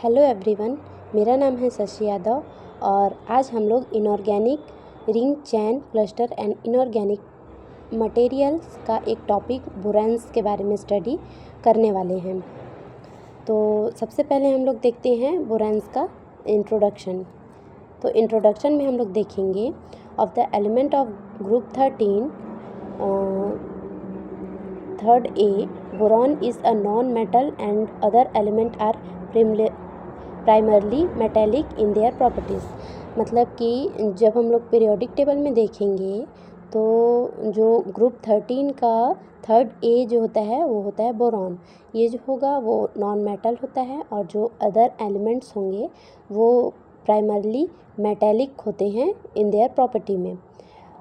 Hello everyone, मेरा नाम है शशि यादव और आज हम लोग inorganic ring chain cluster and inorganic materials का एक टॉपिक बोरॉन्स के बारे में स्टडी करने वाले हैं। तो सबसे पहले हम लोग देखते हैं बोरॉन्स का इंट्रोडक्शन। तो इंट्रोडक्शन में हम लोग देखेंगे of the element of group 13 third A, boron is a non metal and other element are primarily metallic in their properties. मतलब कि जब हम लोग पीरियोडिक टेबल में देखेंगे तो जो ग्रुप 13 का थर्ड ए जो होता है वो होता है बोरॉन। ये जो होगा वो नॉन मेटल होता है और जो अदर एलिमेंट्स होंगे वो प्राइमरली मेटेलिक होते हैं इन देयर प्रॉपर्टी में।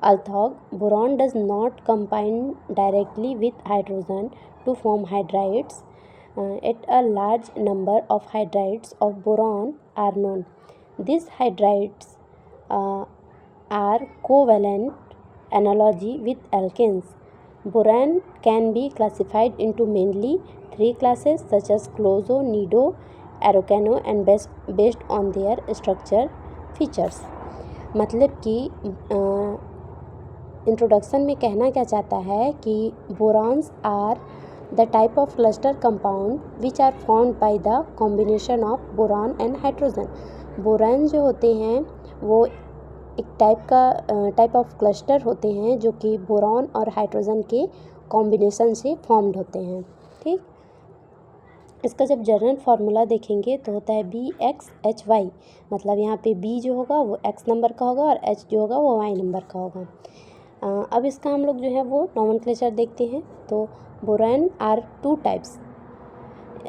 Although boron does not combine directly with hydrogen to form hydrides, yet a large number of hydrides of boron are known. These hydrides are covalent analogy with alkanes. Boron can be classified into mainly three classes such as closo, nido, araucano and based on their structure features. मतलब कि introduction में कहना क्या चाहता है कि borons are the type of cluster compound which are formed by the combination of boron and hydrogen. Boron जो होते हैं वो एक टाइप ऑफ क्लस्टर होते हैं जो कि बोरॉन और हाइड्रोजन के कॉम्बिनेशन से फॉर्म्ड होते हैं। ठीक, इसका जब जनरल फार्मूला देखेंगे तो होता है BXHY। मतलब यहाँ पे B जो होगा वो X नंबर का होगा और H जो होगा वो Y नंबर का होगा। अब इसका हम लोग जो है वो नॉमेनक्लेचर देखते हैं। तो boron are two types.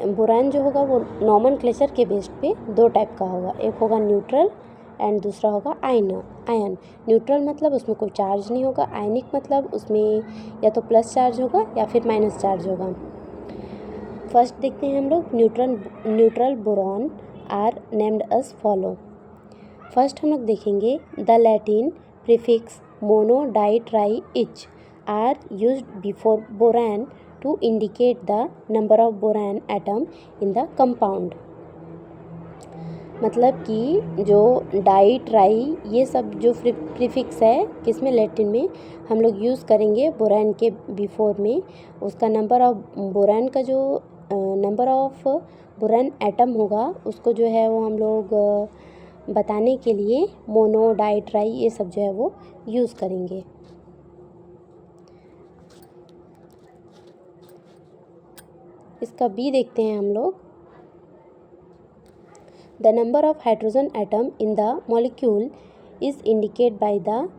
Boron जो होगा वो नॉमेनक्लेचर के बेस पे दो टाइप का होगा, एक होगा न्यूट्रल एंड दूसरा होगा आयन। न्यूट्रल मतलब उसमें कोई चार्ज नहीं होगा, आयनिक मतलब उसमें या तो प्लस चार्ज होगा या फिर माइनस चार्ज होगा। फर्स्ट देखते हैं हम लोग neutral boron are named as follow. First हम लोग देखेंगे the Latin prefix mono di tri each are used before boron to indicate the number of boron atom in the compound. मतलब कि जो डाई ट्राई ये सब जो प्रीफिक्स है किसमें, लैटिन में हम लोग यूज़ करेंगे बोरॉन के बिफोर में। उसका नंबर ऑफ बोरॉन का जो नंबर ऑफ बोरॉन एटम होगा उसको जो है वो हम लोग बताने के लिए मोनो डाई ट्राई ये सब जो है वो यूज़ करेंगे। इसका बी देखते हैं हम लोग। The number of hydrogen atom in the molecule is indicate by the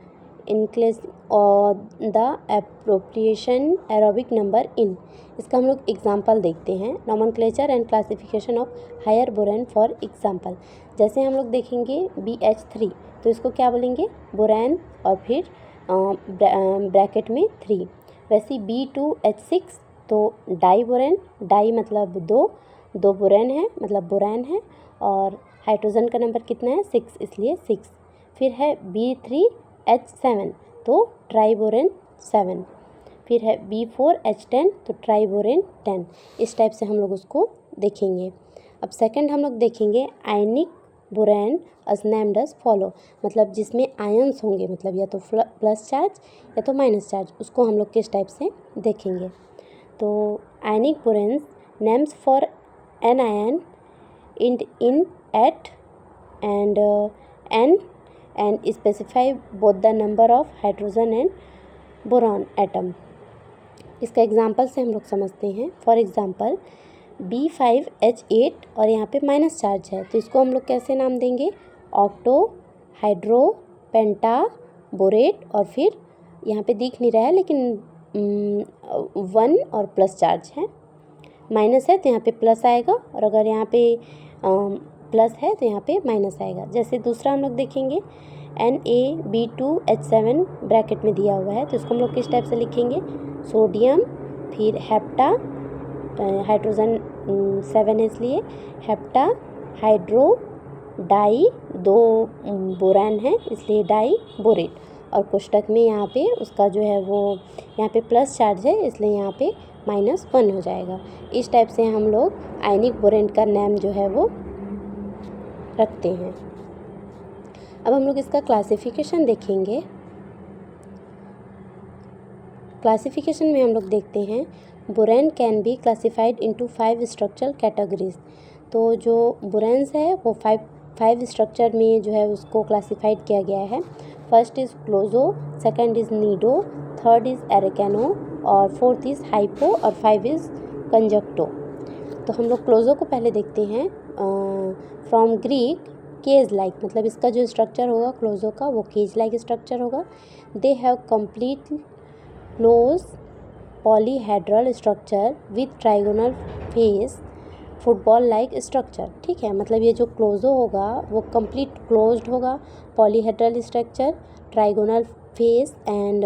enclose और the appropriation aerobic number in. इसका हम लोग एग्जाम्पल देखते हैं। Nomenclature and classification of higher boron for example. जैसे हम लोग देखेंगे BH3 तो इसको क्या बोलेंगे, बोरॉन और फिर ब्रैकेट में 3। वैसे B2H6 तो डाई बोरॉन, डाई मतलब दो बोरॉन है मतलब बोरॉन है और हाइड्रोजन का नंबर कितना है 6 इसलिए 6। फिर है B3H7 तो ट्राई बोरॉन 7। फिर है B4H10 तो ट्राई बोरॉन 10। इस टाइप से हम लोग उसको देखेंगे। अब सेकंड हम लोग देखेंगे आयनिक बोरॉन अस नेम्ड अस फॉलो। मतलब जिसमें आयंस होंगे, मतलब या तो प्लस चार्ज या तो माइनस चार्ज, उसको हम लोग किस टाइप से देखेंगे। तो ionic borons names for anion in at and n and specify both the number of hydrogen and boron atom। इसका एग्जांपल से हम लोग समझते हैं। फॉर एग्जांपल B5H8 और यहाँ पे माइनस चार्ज है तो इसको हम लोग कैसे नाम देंगे, ऑक्टो, हाइड्रो, पेंटा, बोरेट और फिर यहाँ पे दिख नहीं रहा है लेकिन 1 और प्लस चार्ज है। माइनस है तो यहाँ पे प्लस आएगा और अगर यहाँ पे प्लस है तो यहाँ पे माइनस आएगा। जैसे दूसरा हम लोग देखेंगे NaB2H7 ब्रैकेट में दिया हुआ है तो इसको हम लोग किस टाइप से लिखेंगे, सोडियम, फिर हेप्टा, हाइड्रोजन 7 है इसलिए हेप्टा, हाइड्रो, डाई, 2 बोरॉन है इसलिए डाई बोरेट और कोष्टक में यहाँ पे उसका जो है वो यहाँ पे प्लस चार्ज है इसलिए यहाँ पे -1 हो जाएगा। इस टाइप से हम लोग आयनिक बोरॉन का नाम जो है वो रखते हैं। अब हम लोग इसका क्लासिफिकेशन देखेंगे। क्लासिफिकेशन में हम लोग देखते हैं borane can be classified into 5 structural categories. तो जो बोरेन्स है वो फाइव स्ट्रक्चर में जो है उसको क्लासिफाइड किया गया है। First is closo, second is nido, third is arachno और फोर्थ इज़ हाइपो और 5 इज़ कंजक्टो। तो हम लोग क्लोजो को पहले देखते हैं। फ्रॉम ग्रीक केज लाइक, मतलब इसका जो स्ट्रक्चर होगा क्लोजो का वो केज लाइक स्ट्रक्चर होगा। They have complete close polyhedral structure with trigonal face, football like structure. ठीक है, मतलब ये जो क्लोजो होगा वो कंप्लीट क्लोज्ड होगा, polyhedral structure, trigonal face and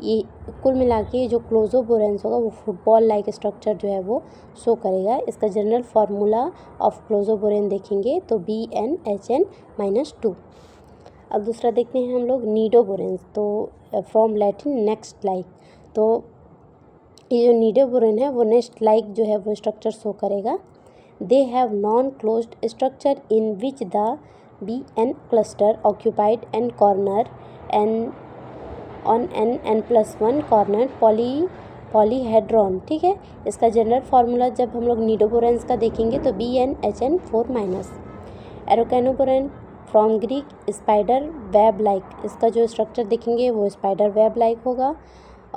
ये कुल मिला के जो क्लोजो बोरेन्स होगा वो फुटबॉल लाइक स्ट्रक्चर जो है वो शो करेगा। इसका जनरल फार्मूला ऑफ क्लोजो बोरेन देखेंगे तो BnHn-2। अब दूसरा देखते हैं हम लोग नीडो बोरेन्स। तो फ्रॉम लैटिन नेक्स्ट लाइक, तो ये जो नीडो बोरेन है वो नेक्स्ट लाइक जो है वो स्ट्रक्चर शो करेगा। They have non closed structure in which the Bn cluster occupied n corner n on n+1 corner polyhedron. ठीक है, इसका जनरल फार्मूला जब हम लोग नीडोबोरेन्स का देखेंगे तो BnHn4-। Arachnoborane from Greek spider web like, इसका जो स्ट्रक्चर देखेंगे वो स्पाइडर वेब लाइक होगा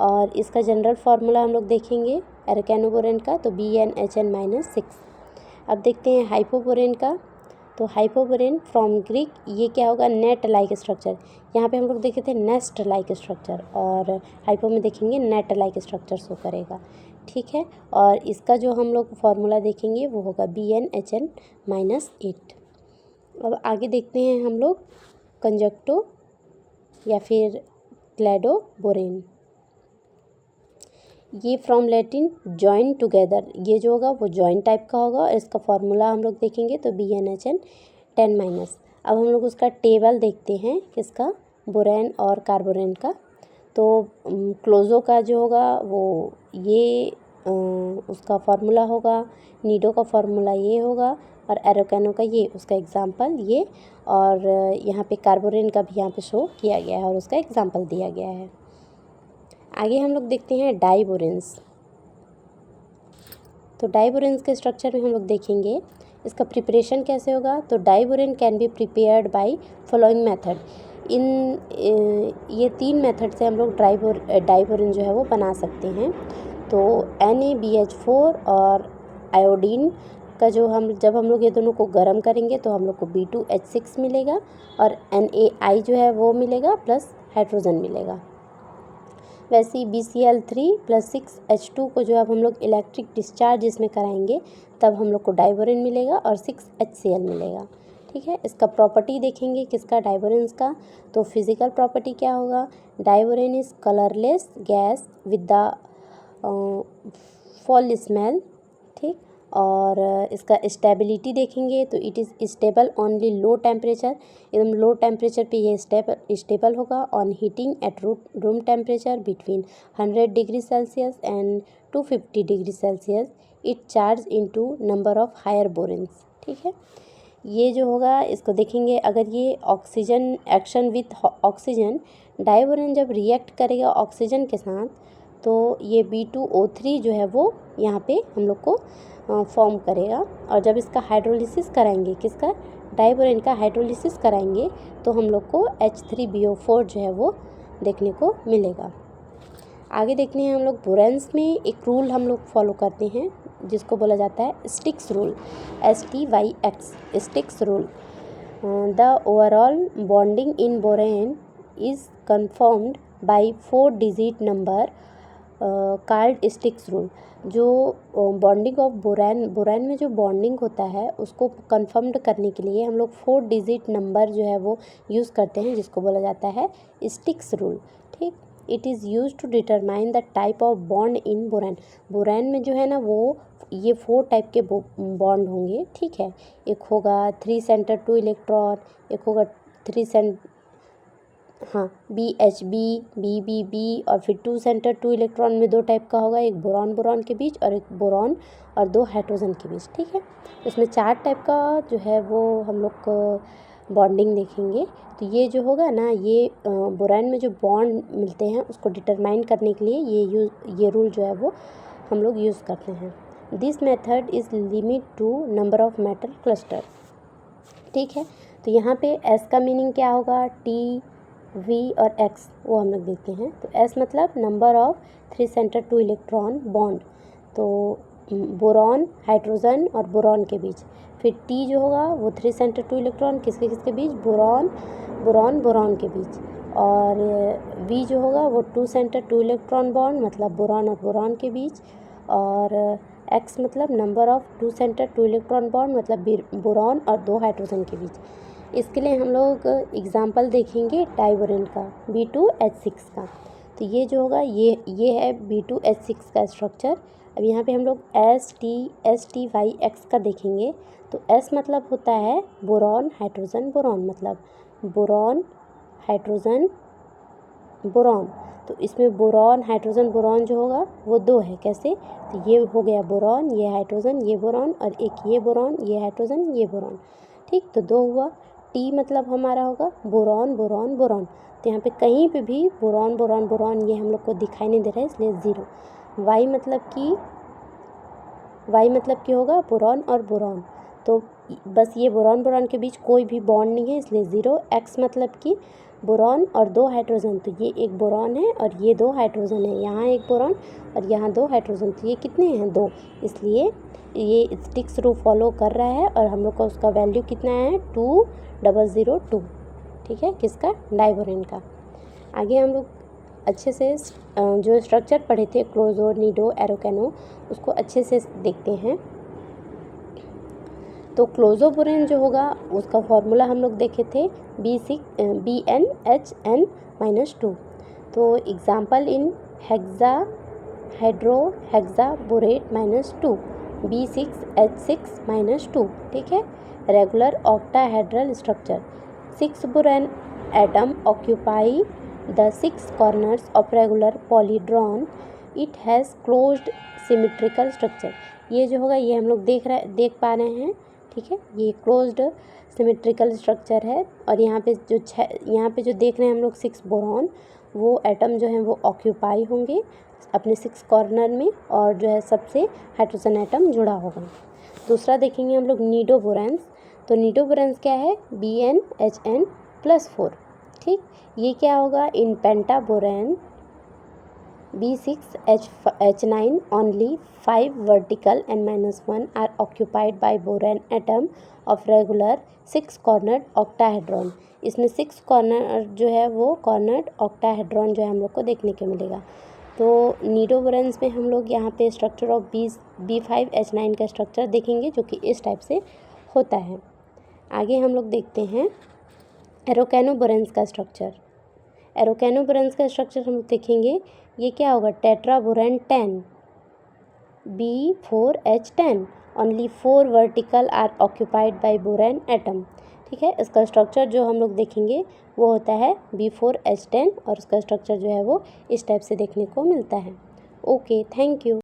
और इसका जनरल फार्मूला हम लोग देखेंगे एरोकैनोबोरेन का तो BnHn-6। अब देखते हैं हाइपोबोरेन का। तो हाइपोबोरेन फ्रॉम ग्रीक ये क्या होगा, नेट लाइक स्ट्रक्चर। यहाँ पे हम लोग देखे थे नेस्ट लाइक स्ट्रक्चर और हाइपो में देखेंगे नेट लाइक स्ट्रक्चर शो करेगा। ठीक है, और इसका जो हम लोग फार्मूला देखेंगे वो होगा BnHn-8। अब आगे देखते हैं हम लोग कंजक्टो या फिर क्लैडोबोरेन। ये फ्रॉम लैटिन जॉइन टुगेदर, ये जो होगा वो जॉइन टाइप का होगा और इसका फार्मूला हम लोग देखेंगे तो BnHn-10-। अब हम लोग उसका टेबल देखते हैं किसका, बोरेन और कार्बोरेन का। तो क्लोजो का जो होगा वो ये उसका फार्मूला होगा, नीडो का फार्मूला ये होगा और एरोकैनो का ये उसका एग्जाम्पल ये, और यहाँ पे कार्बोरेन का भी यहाँ पे शो किया गया है और उसका एग्जाम्पल दिया गया है। आगे हम लोग देखते हैं डाइबोरेन्स। तो डाइबोरेन्स के स्ट्रक्चर में हम लोग देखेंगे इसका प्रिपरेशन कैसे होगा। तो diborane can be prepared by following method. ये 3 मेथड से हम लोग डाइबोरेन जो है वो बना सकते हैं। तो NaBH4 और आयोडीन का जो जब हम लोग ये दोनों को गर्म करेंगे तो हम लोग को B2H6 मिलेगा और NaI जो है वो मिलेगा प्लस हाइड्रोजन मिलेगा। वैसे ही BCl3+6H2 को जो अब हम लोग इलेक्ट्रिक डिस्चार्ज इसमें कराएंगे तब हम लोग को डाइबोरेन मिलेगा और 6HCl मिलेगा। ठीक है, इसका प्रॉपर्टी देखेंगे किसका, डाइबोरेन्स का। तो फिजिकल प्रॉपर्टी क्या होगा, diborane is colourless gas with the foul smell. ठीक, और इसका स्टेबिलिटी देखेंगे तो it is stable only low temperature, एकदम लो टेम्परेचर पे ये स्टेबल होगा। On heating at room temperature between 100 degree Celsius and 250 degree Celsius it charge into number of higher boranes. ठीक है, ये जो होगा इसको देखेंगे, अगर ये oxygen action with oxygen, diborane जब रिएक्ट करेगा ऑक्सीजन के साथ तो ये B2O3 जो है वो यहाँ पे हम लोग को फॉर्म करेगा और जब इसका हाइड्रोलिसिस कराएंगे, किसका, डाइबोरेन का हाइड्रोलिसिस कराएंगे तो हम लोग को H3BO4 जो है वो देखने को मिलेगा। आगे देखते हैं हम लोग बोरेन्स में एक रूल हम लोग फॉलो करते हैं जिसको बोला जाता है styx rule, STYX, styx rule. The overall bonding in borane is confirmed by 4 digit number called styx rule. जो बॉन्डिंग ऑफ बोरेन में जो बॉन्डिंग होता है उसको कंफर्म्ड करने के लिए हम लोग 4 डिजिट नंबर जो है वो यूज़ करते हैं जिसको बोला जाता है स्टिक्स रूल। ठीक, it is use to determine the type of bond in borane. Borane में जो है ना वो ये 4 टाइप के बॉन्ड होंगे। ठीक है, एक होगा 3 सेंटर 2 इलेक्ट्रॉन, एक होगा 3 हाँ, BHB और फिर 2 सेंटर 2 इलेक्ट्रॉन में 2 टाइप का होगा, एक बोरॉन बोरॉन के बीच और एक बोरॉन और 2 हाइड्रोजन के बीच। ठीक है, इसमें 4 टाइप का जो है वो हम लोग को बॉन्डिंग देखेंगे। तो ये जो होगा ना, ये बोरॉन में जो बॉन्ड मिलते हैं उसको डिटरमाइन करने के लिए ये रूल जो है वो हम लोग यूज़ करते हैं। This method is limit to number of metal cluster. ठीक है, तो यहाँ पे S का मीनिंग क्या होगा, T, V और X वो हम लोग देखते हैं। तो S मतलब number of 3 centre 2 electron bond, तो बोरॉन हाइड्रोजन और बोरॉन के बीच। फिर T जो होगा वो 3 सेंटर 2 इलेक्ट्रॉन किसके किसके बीच, बोरॉन बोरॉन बोरॉन के बीच। और V जो होगा वो 2 सेंटर 2 इलेक्ट्रॉन बॉन्ड मतलब बोरॉन और बोरॉन के बीच। और X मतलब number of 2 centre 2 electron bond मतलब बोरॉन और 2 हाइड्रोजन के बीच। इसके लिए हम लोग एग्जाम्पल देखेंगे डाइबोरेन का, B2H6 का। तो ये जो होगा ये है B2H6 का स्ट्रक्चर। अब यहाँ पे हम लोग STYX का देखेंगे। तो S मतलब होता है बोरॉन हाइड्रोजन बोरॉन, मतलब बोरॉन हाइड्रोजन बोरॉन। तो इसमें बोरॉन हाइड्रोजन बोरॉन जो होगा वो 2 है। कैसे, तो ये हो गया बोरॉन, ये हाइड्रोजन, ये बोरॉन, और एक ये बोरॉन, ये हाइड्रोजन, ये बोरॉन। ठीक, तो 2 हुआ। T मतलब हमारा होगा बोरॉन बोरॉन बोरॉन। तो यहाँ पे कहीं पे भी बोरॉन बोरॉन बोरॉन ये हम लोग को दिखाई नहीं दे रहा है, इसलिए 0। Y मतलब कि होगा बोरॉन और बोरॉन, तो बस ये बोरॉन बोरॉन के बीच कोई भी बॉन्ड नहीं है, इसलिए 0। X मतलब कि बोरॉन और 2 हाइड्रोजन, तो ये एक बोरॉन है और ये 2 हाइड्रोजन है, यहाँ एक बोरॉन और यहाँ 2 हाइड्रोजन, तो ये कितने हैं, 2, इसलिए ये स्टिक्स रूल फॉलो कर रहा है। और हम लोग का उसका वैल्यू कितना है, 2002। ठीक है, किसका, डाइबोरेन का। आगे हम लोग अच्छे से जो स्ट्रक्चर पढ़े थे क्लोजो निडो एरोकैनो उसको अच्छे से देखते हैं। तो क्लोजोबोरेन जो होगा उसका फॉर्मूला हम लोग देखे थे BnHn-2। तो एग्जाम्पल इन हेक्सा हेक्साबोरेट -2 B6H6-2। ठीक है, regular octahedral structure. 6 borane atom occupy the 6 corners of regular polyhedron. It has closed symmetrical structure. ये जो होगा ये हम लोग देख पा रहे हैं। ठीक है, ये क्लोज्ड सिमेट्रिकल स्ट्रक्चर है। और यहाँ पे जो देख रहे हैं हम लोग 6 बोरॉन, वो एटम जो है वो ऑक्यूपाई होंगे अपने 6 कॉर्नर में, और जो है सबसे हाइड्रोजन एटम जुड़ा होगा। दूसरा देखेंगे हम लोग निडो बोरेंस। तो निडो बोरेंस क्या है, BnHn+4। ठीक, ये क्या होगा, इन पेंटाबोरेन B6H9 only 5 vertical and -1 are occupied by boron atom of regular 6 cornered octahedron। इसमें 6 कॉर्नर जो है वो कॉर्नर्ड ऑक्टाहेड्रॉन जो है हम लोग को देखने को मिलेगा। तो निडो बोरेंस में हम लोग यहाँ पे स्ट्रक्चर ऑफ B5H9 का स्ट्रक्चर देखेंगे जो कि इस टाइप से होता है। आगे हम लोग देखते हैं एरोकैनो बोरेंस का स्ट्रक्चर। एरोकैनो बोरेंस का स्ट्रक्चर हम लोग देखेंगे, ये क्या होगा, tetraborane 10 B4H10 only 4 vertical are occupied by borane atom. ठीक है, इसका स्ट्रक्चर जो हम लोग देखेंगे वो होता है B4H10 और इसका स्ट्रक्चर जो है वो इस टाइप से देखने को मिलता है। Okay, thank you.